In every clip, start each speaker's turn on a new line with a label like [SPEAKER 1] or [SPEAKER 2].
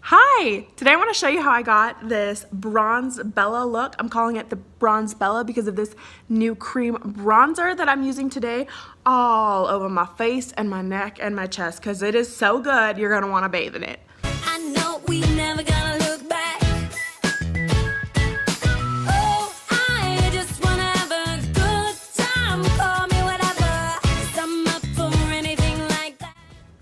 [SPEAKER 1] Hi! Today I want to show you how I got this Bronze Bella look. I'm calling it the Bronze Bella because of this new cream bronzer that I'm using today all over my face and my neck and my chest because it is so good you're going to want to bathe in it.
[SPEAKER 2] I know we never gonna look back. Oh, I just wanna have a good time. Call me whatever, 'cause I'm up for anything like that.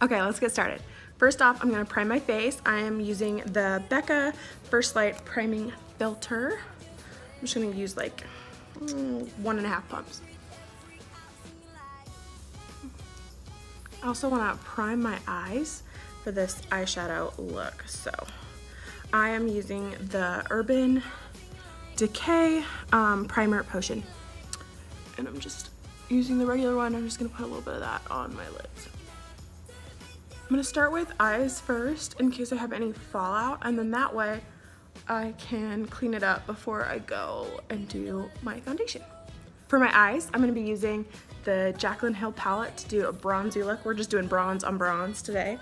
[SPEAKER 1] Okay, let's get started. First off, I'm going to prime my face. I am using the Becca First Light Priming Filter. I'm just going to use like 1.5 pumps. I also want to prime my eyes for this eyeshadow look. So I am using the Urban Decay Primer Potion. And I'm just using the regular one. I'm just going to put a little bit of that on my lids. I'm going to start with eyes first in case I have any fallout, and then that way I can clean it up before I go and do my foundation. For my eyes, I'm going to be using the Jaclyn Hill Palette to do a bronzy look. We're just doing bronze on bronze today.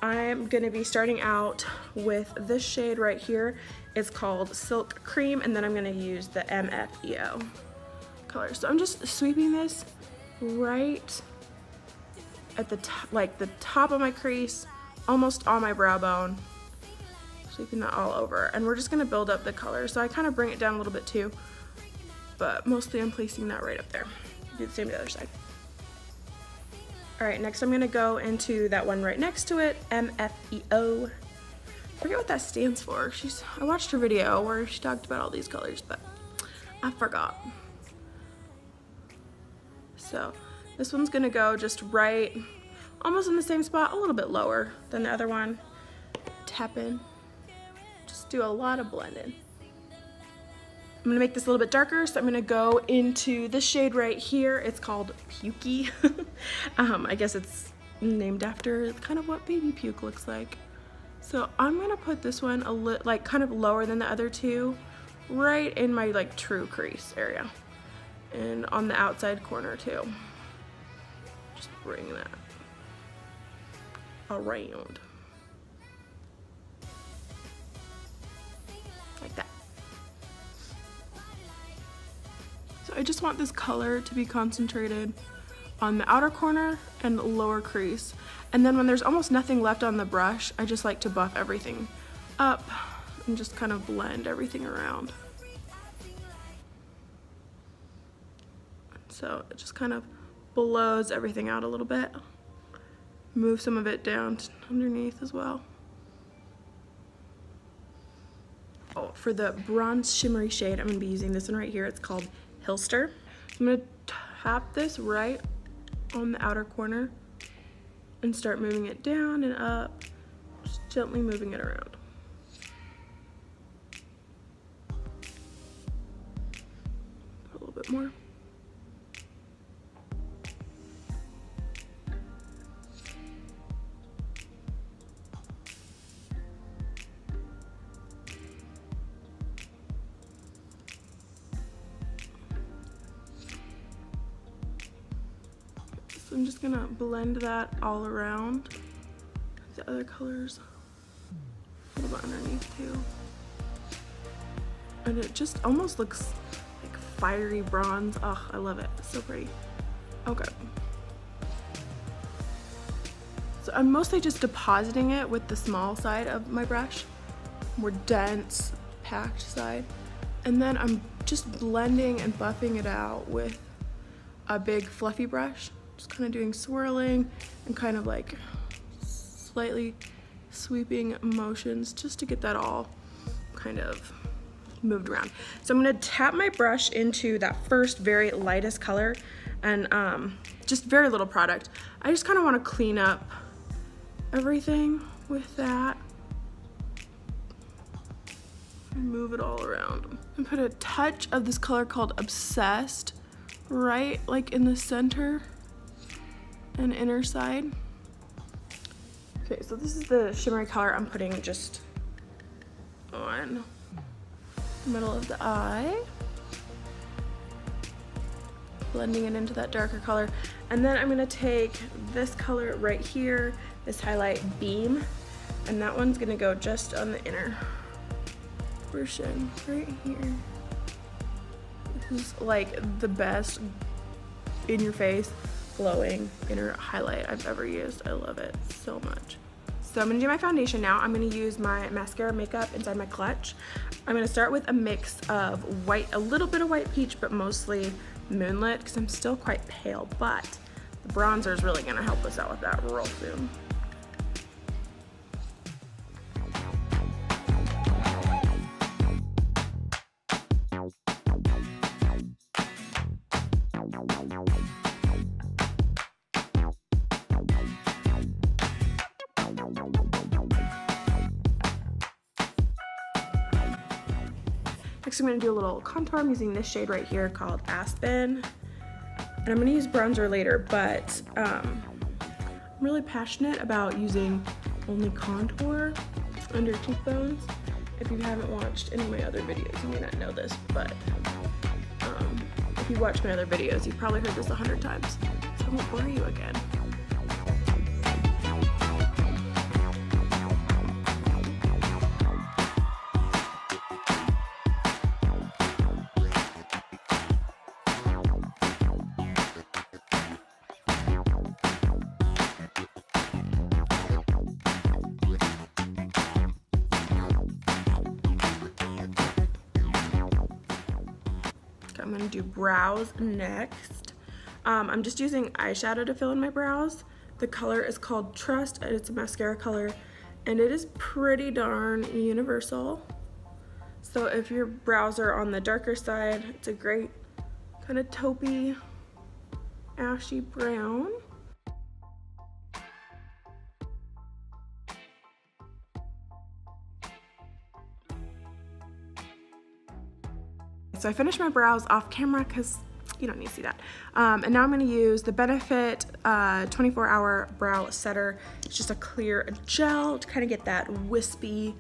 [SPEAKER 1] I'm going to be starting out with this shade right here. It's called Silk Cream, and then I'm going to use the MFEO color. So I'm just sweeping this right at the the top of my crease, almost on my brow bone, sweeping that all over, and we're just going to build up the color. So I kind of bring it down a little bit too, but mostly I'm placing that right up there. Do the same to the other side. Alright, next I'm going to go into that one right next to it, MFEO. I forget what that stands for. I watched her video where she talked about all these colors, but I forgot. So this one's gonna go just right, almost in the same spot, a little bit lower than the other one. Tap in, just do a lot of blending. I'm gonna make this a little bit darker, so I'm gonna go into this shade right here. It's called Pukey. I guess it's named after kind of what baby puke looks like. So I'm gonna put this one kind of lower than the other two, right in my true crease area, and on the outside corner too. Just bring that around like that. So I just want this color to be concentrated on the outer corner and lower crease, and then when there's almost nothing left on the brush, I just like to buff everything up and just kind of blend everything around. So it just kind of blows everything out a little bit. Move some of it down underneath as well. Oh, for the bronze shimmery shade, I'm going to be using this one right here. It's called Hilster. I'm going to tap this right on the outer corner and start moving it down and up, just gently moving it around. Put a little bit more. So I'm just gonna blend that all around. The other colors a little bit underneath too. And it just almost looks like fiery bronze. Oh, I love it. It's so pretty. Okay. So I'm mostly just depositing it with the small side of my brush, more dense, packed side. And then I'm just blending and buffing it out with a big fluffy brush. Just kind of doing swirling and kind of like slightly sweeping motions just to get that all kind of moved around. So I'm going to tap my brush into that first very lightest color and just very little product. I just kind of want to clean up everything with that and move it all around. And put a touch of this color called Obsessed right in the center and inner side. Okay, so this is the shimmery color I'm putting just on the middle of the eye. Blending it into that darker color. And then I'm gonna take this color right here, this highlight Beam, And that one's gonna go just on the inner portion right here. This is like the best in your face glowing inner highlight I've ever used. I love it so much. So I'm gonna do my foundation now. I'm gonna use my mascara makeup inside my clutch. I'm gonna start with a mix of white, a little bit of white peach, but mostly Moonlit, because I'm still quite pale, but the bronzer is really gonna help us out with that real soon. Next, I'm going to do a little contour. I'm using this shade right here called Aspen. And I'm going to use bronzer later, but I'm really passionate about using only contour under your cheekbones. If you haven't watched any of my other videos, you may not know this, but if you watch my other videos, you've probably heard this 100 times, so I won't bore you again. I'm gonna do brows next. I'm just using eyeshadow to fill in my brows. The color is called Trust, and it's a mascara color, and it is pretty darn universal. So if your brows are on the darker side, it's a great kind of taupey, ashy brown. So I finished my brows off camera because you don't need to see that. And now I'm going to use the Benefit 24-hour brow setter. It's just a clear gel to kind of get that wispy,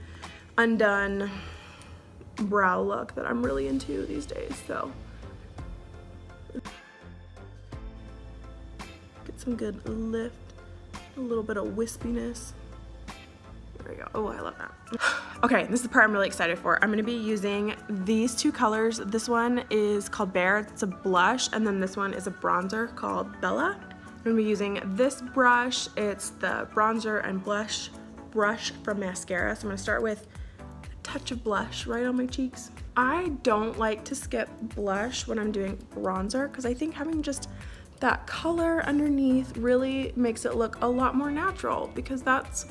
[SPEAKER 1] undone brow look that I'm really into these days. So get some good lift, a little bit of wispiness. There we go. Oh, I love that. Okay, this is the part I'm really excited for. I'm going to be using these two colors. This one is called Bear. It's a blush, and then this one is a bronzer called Bella. I'm going to be using this brush. It's the bronzer and blush brush from Maskcara. So I'm going to start with a touch of blush right on my cheeks. I don't like to skip blush when I'm doing bronzer because I think having just that color underneath really makes it look a lot more natural, because that's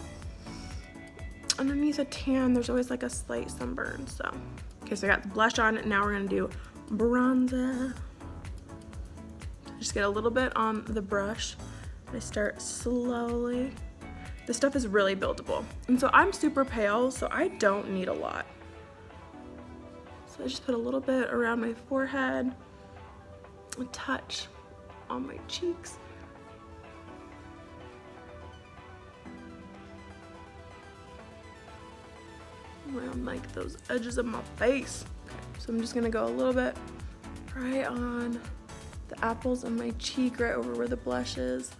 [SPEAKER 1] underneath a tan, there's always like a slight sunburn. So okay, so I got the blush on. Now we're gonna do bronzer. Just get a little bit on the brush. I start slowly. This stuff is really buildable, and so I'm super pale, so I don't need a lot. So I just put a little bit around my forehead, a touch on my cheeks. Around like those edges of my face. Okay, so I'm just gonna go a little bit right on the apples of my cheek, right over where the blush is,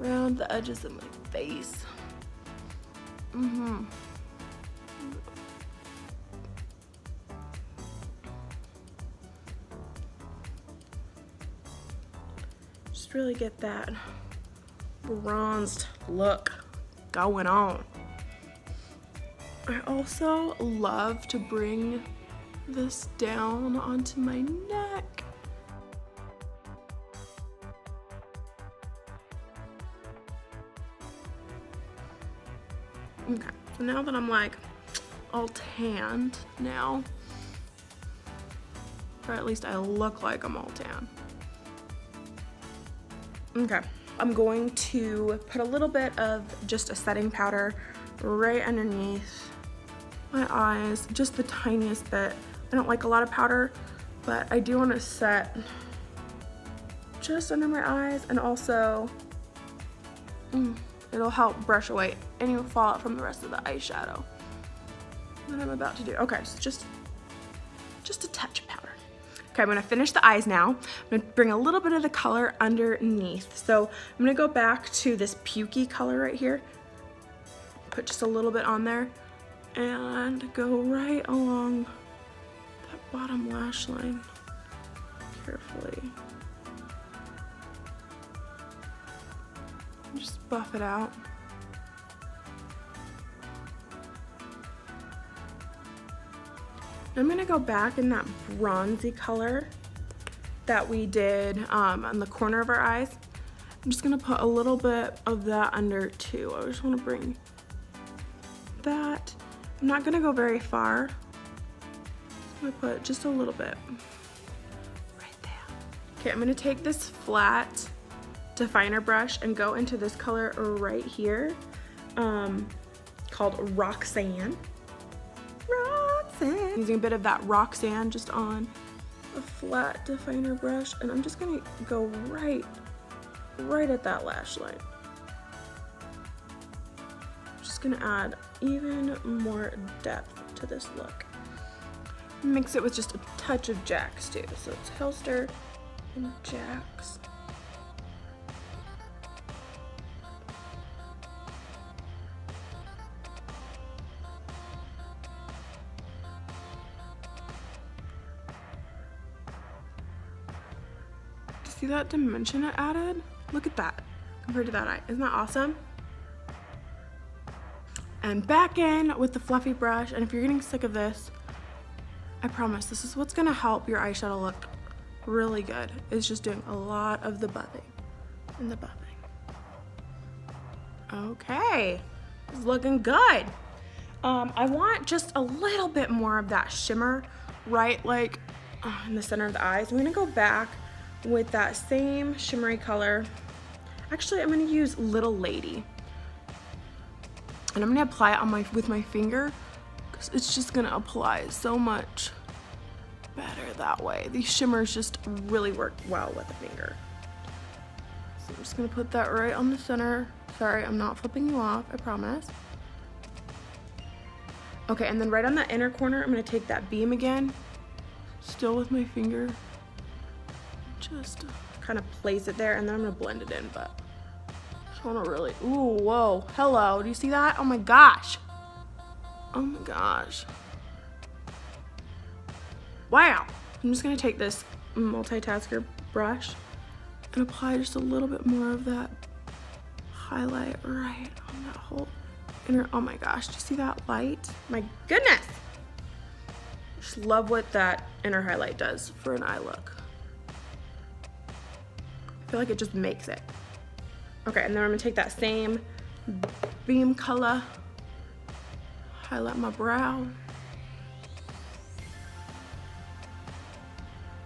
[SPEAKER 1] around the edges of my face. Just really get that bronzed look going on. I also love to bring this down onto my neck. Okay, so now that I'm like all tanned now, or at least I look like I'm all tan. Okay, I'm going to put a little bit of just a setting powder right underneath my eyes, just the tiniest bit. I don't like a lot of powder, but I do want to set just under my eyes, and also it'll help brush away any fallout from the rest of the eyeshadow that I'm about to do. Okay, so just a touch of powder. Okay, I'm gonna finish the eyes now. I'm gonna bring a little bit of the color underneath. So I'm gonna go back to this pukey color right here. put just a little bit on there and go right along that bottom lash line carefully. Just buff it out. I'm gonna go back in that bronzy color that we did on the corner of our eyes. I'm just gonna put a little bit of that under too. I just wanna bring that. I'm not gonna go very far. I'm gonna put just a little bit right there. Okay, I'm gonna take this flat definer brush and go into this color right here called Roxanne. Using a bit of that Roxanne just on a flat definer brush, and I'm just gonna go right at that lash line. Just gonna add even more depth to this look. Mix it with just a touch of Jack's too. So it's Helster and Jack's. See that dimension it added? Look at that compared to that eye. Isn't that awesome? And back in with the fluffy brush, and if you're getting sick of this, I promise this is what's gonna help your eyeshadow look really good. It's just doing a lot of the buffing and the buffing. Okay, it's looking good. I want just a little bit more of that shimmer right like in the center of the eyes. I'm gonna go back with that same shimmery color. Actually, I'm gonna use Little Lady. And I'm gonna apply it on with my finger because it's just gonna apply so much better that way. These shimmers just really work well with the finger. So I'm just gonna put that right on the center. Sorry, I'm not flipping you off, I promise. Okay, and then right on that inner corner, I'm gonna take that beam again, still with my finger. Just kind of place it there, and then I'm gonna blend it in, but I just wanna really, ooh, whoa, hello, do you see that? Oh my gosh. Oh my gosh. Wow. I'm just gonna take this multitasker brush and apply just a little bit more of that highlight right on that whole inner, oh my gosh, do you see that light? My goodness. Just love what that inner highlight does for an eye look. I feel like it just makes it. Okay, and then I'm gonna take that same beam color, highlight my brow.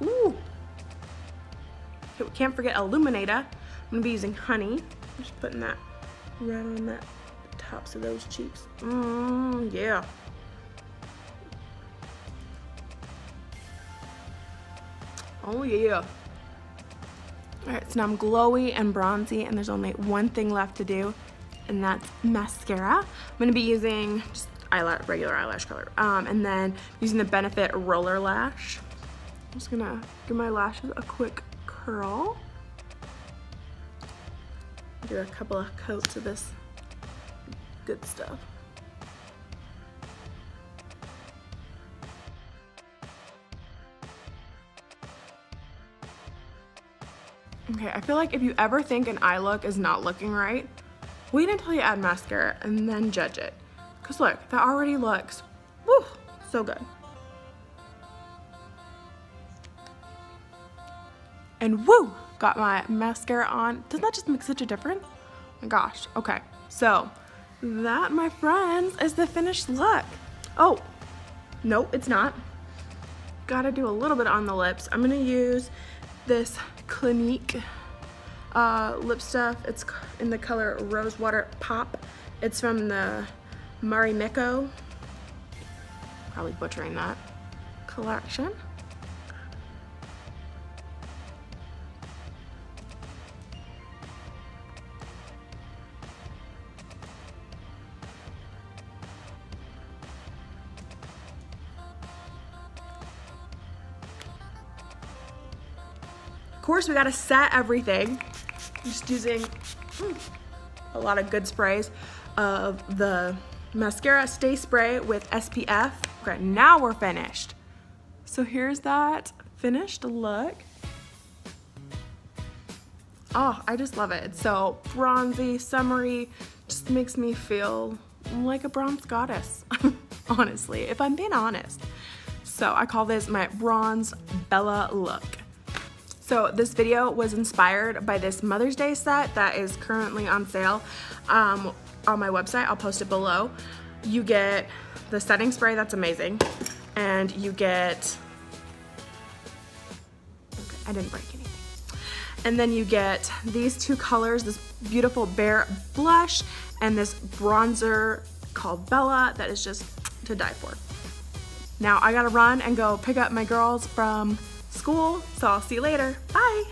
[SPEAKER 1] Ooh. Okay, we can't forget Illuminator. I'm gonna be using Honey. I'm just putting that right on that tops of those cheeks. Yeah. Oh yeah. All right, so now I'm glowy and bronzy, and there's only one thing left to do, and that's mascara. I'm gonna be using just regular eyelash color, and then using the Benefit Roller Lash. I'm just gonna give my lashes a quick curl. Do a couple of coats of this good stuff. Okay, I feel like if you ever think an eye look is not looking right, wait until you add mascara and then judge it. Cause look, that already looks, woo, so good. And woo, got my mascara on. Doesn't that just make such a difference? Oh my gosh, okay. So that, my friends, is the finished look. Oh, no, it's not. Gotta do a little bit on the lips. I'm gonna use this Clinique lip stuff. It's in the color Rosewater Pop. It's from the Marimekko, probably butchering that, collection. Of course, we gotta set everything. I'm just using a lot of good sprays. of the mascara Stay Spray with SPF. Okay, now we're finished. So here's that finished look. Oh, I just love it. It's so bronzy, summery, just makes me feel like a bronze goddess, honestly, if I'm being honest. So I call this my Bronze Bella look. So this video was inspired by this Mother's Day set that is currently on sale on my website. I'll post it below. You get the setting spray, that's amazing, and you get, okay, I didn't break anything. And then you get these two colors, this beautiful Bare blush and this bronzer called Bella that is just to die for. Now I gotta run and go pick up my girls from school, so I'll see you later. Bye!